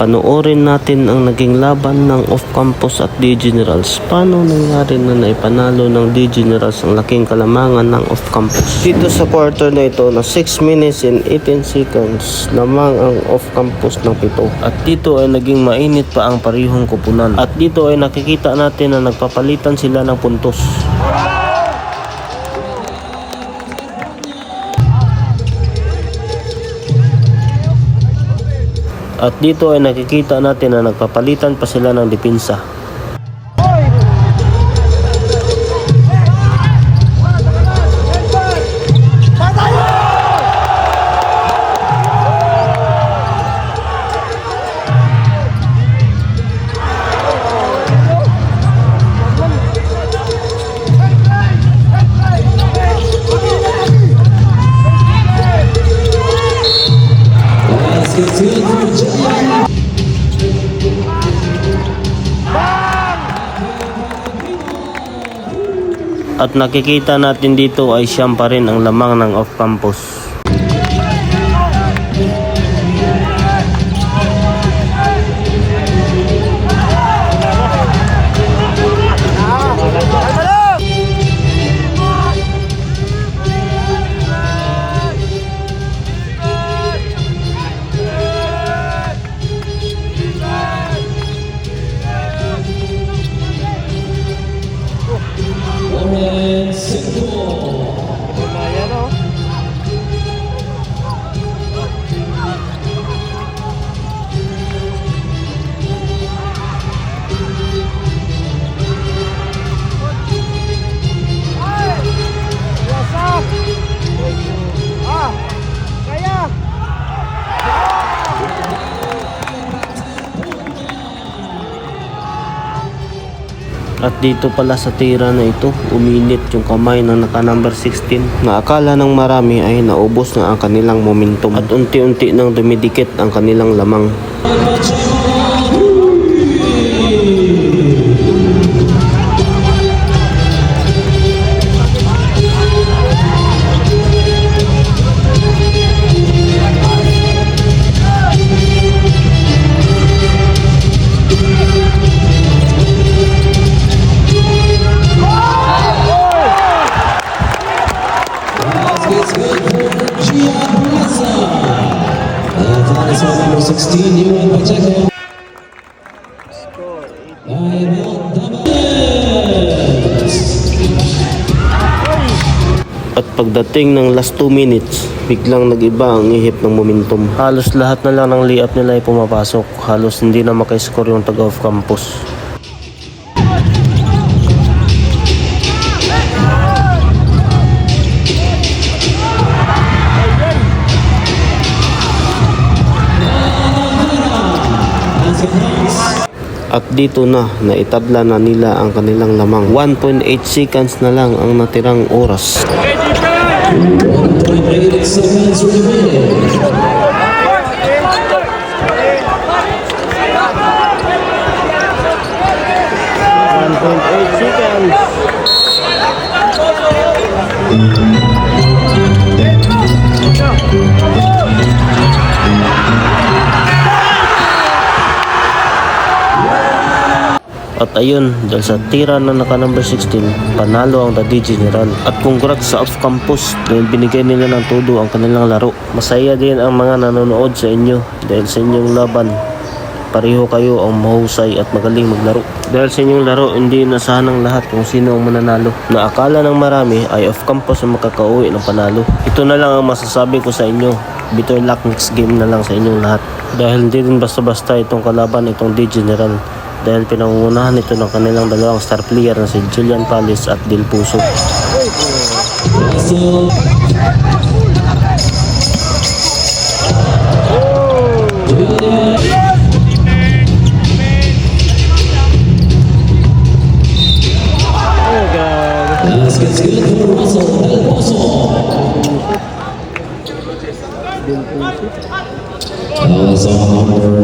Panoorin natin ang naging laban ng off-campus at D-Generals. Paano nangyari na naipanalo ng D-Generals ang laking kalamangan ng off-campus? Dito sa quarter na ito na 6 minutes and 18 seconds lamang ang off-campus ng 7. At dito ay naging mainit pa ang parihong kupunan. At dito ay nakikita natin na nagpapalitan sila ng puntos. At dito ay nakikita natin na nagpapalitan pa sila ng depensa. At nakikita natin dito ay siyam pa rin ang lamang ng off-campus. At dito pala sa tira na ito, uminit yung kamay ng naka number 16 na akala ng marami ay naubos na ang kanilang momentum at unti-unti nang dumidikit ang kanilang lamang. Number 16, Yuan Pacheco. At pagdating ng last 2 minutes, biglang nag-iba ang ihip ng momentum. Halos lahat na lang ng layup nila ay pumapasok. Halos hindi na makiscore yung taga off campus. At dito na naitabla na nila ang kanilang lamang. 1.8 seconds na lang ang natirang oras. 1.8 seconds remaining. 1.8 seconds. At ayun, dahil sa tira na naka number 16, panalo ang The D-General. At congrats sa off-campus dahil binigay nila ng todo ang kanilang laro. Masaya din ang mga nanonood sa inyo dahil sa inyong laban. Pareho kayo ang mahusay at magaling maglaro. Dahil sa inyong laro, hindi inasahan ng lahat kung sino ang mananalo. Na akala ng marami ay off-campus ang makakauwi ng panalo. Ito na lang ang masasabi ko sa inyo. Better luck next game na lang sa inyong lahat. Dahil hindi din basta-basta itong kalaban itong D-General. Dahil pinangungunahan ito ng kanilang dalawang star player na si Julian Palis at Del Puso. Basket's good for Russell Del Pozo. That was on number